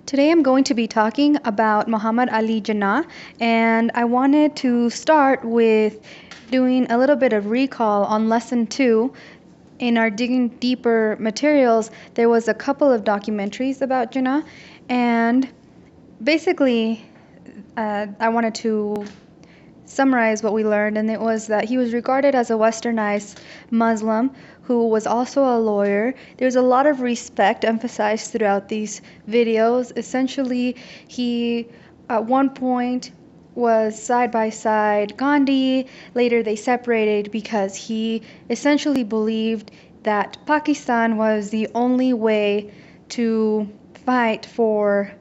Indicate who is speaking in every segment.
Speaker 1: Today I'm going to be talking about Muhammad Ali Jinnah, and I wanted to start with doing a little bit of recall on lesson 2. In our digging deeper materials, there was a couple of documentaries about Jinnah, and basically, I wanted to summarize what we learned, and it was that he was regarded as a westernized Muslim who was also a lawyer. There's a lot of respect emphasized throughout these videos. Essentially, he at one point was side by side Gandhi. Later, they separated because he essentially believed that Pakistan was the only way to fight for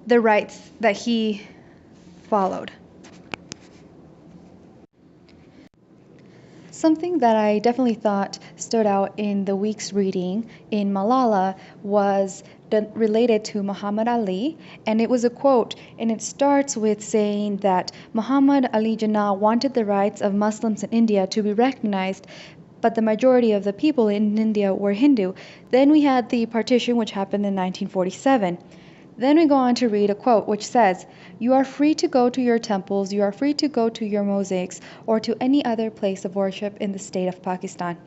Speaker 1: the rights that he followed. Something that I definitely thought stood out in the week's reading in Malala was related to Muhammad Ali, and it was a quote, and it starts with saying that Muhammad Ali Jinnah wanted the rights of Muslims in India to be recognized, but the majority of the people in India were Hindu. Then we had the partition, which happened in 1947. Then we go on to read a quote which says, "You are free to go to your temples, you are free to go to your mosques, or to any other place of worship in the state of Pakistan.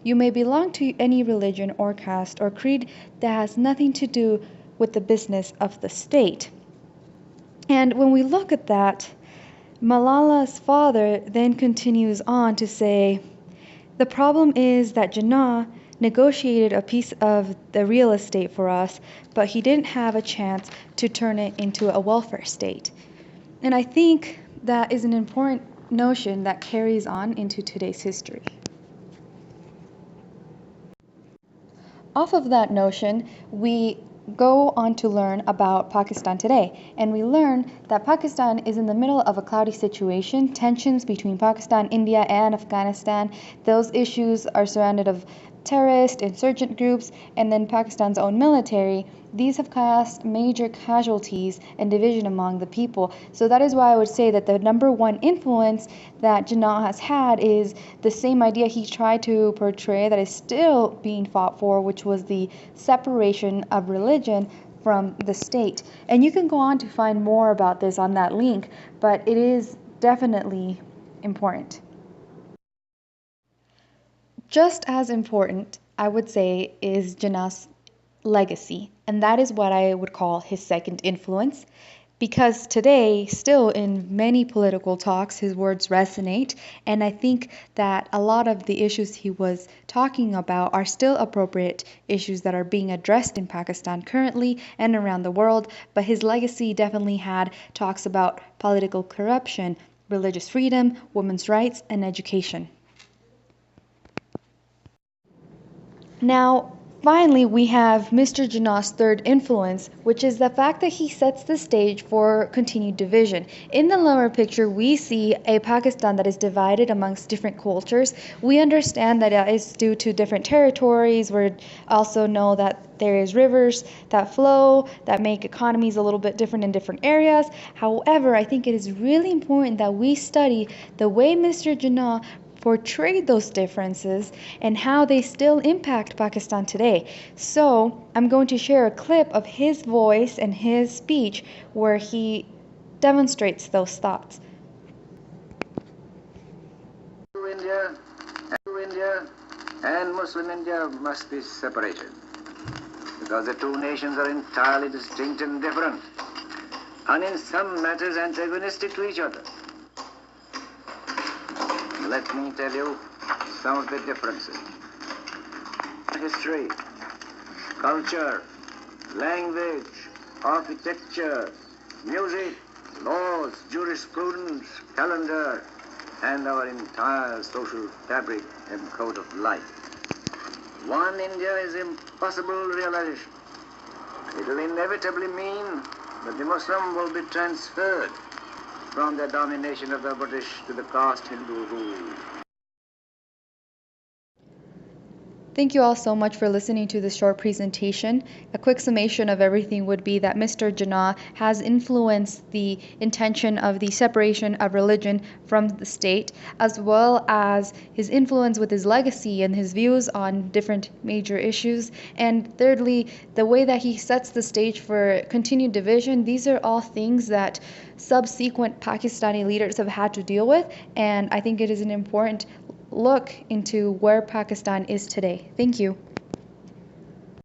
Speaker 1: You may belong to any religion or caste or creed that has nothing to do with the business of the state." And when we look at that, Malala's father then continues on to say, "The problem is that Jinnah negotiated a piece of the real estate for us, but he didn't have a chance to turn it into a welfare state." And I think that is an important notion that carries on into today's history. Off of that notion, we go on to learn about Pakistan today, and we learn that Pakistan is in the middle of a cloudy situation, tensions between Pakistan, India, and Afghanistan. Those issues are surrounded of terrorist, insurgent groups, and then Pakistan's own military. These have caused major casualties and division among the people. So that is why I would say that the number one influence that Jinnah has had is the same idea he tried to portray that is still being fought for, which was the separation of religion from the state. And you can go on to find more about this on that link, but it is definitely important. Just as important, I would say, is Jinnah's legacy, and that is what I would call his second influence. Because today, still in many political talks, his words resonate, and I think that a lot of the issues he was talking about are still appropriate issues that are being addressed in Pakistan currently and around the world, but his legacy definitely had talks about political corruption, religious freedom, women's rights, and education. Now, finally, we have Mr. Jinnah's third influence, which is the fact that he sets the stage for continued division. In the lower picture, we see a Pakistan that is divided amongst different cultures. We understand that it is due to different territories. We also know that there is rivers that flow that make economies a little bit different in different areas. However, I think it is really important that we study the way Mr. Jinnah portrayed those differences and how they still impact Pakistan today. So, I'm going to share a clip of his voice and his speech where he demonstrates those thoughts.
Speaker 2: India and Muslim India must be separated because the two nations are entirely distinct and different, and in some matters antagonistic to each other. Let me tell you some of the differences. History, culture, language, architecture, music, laws, jurisprudence, calendar, and our entire social fabric and code of life. One India is impossible realization. It will inevitably mean that the Muslim will be transferred from the domination of the British to the caste Hindu rule.
Speaker 1: Thank you all so much for listening to this short presentation. A quick summation of everything would be that Mr. Jinnah has influenced the intention of the separation of religion from the state, as well as his influence with his legacy and his views on different major issues. And thirdly, the way that he sets the stage for continued division. These are all things that subsequent Pakistani leaders have had to deal with, and I think it is an important look into where Pakistan is today. Thank you.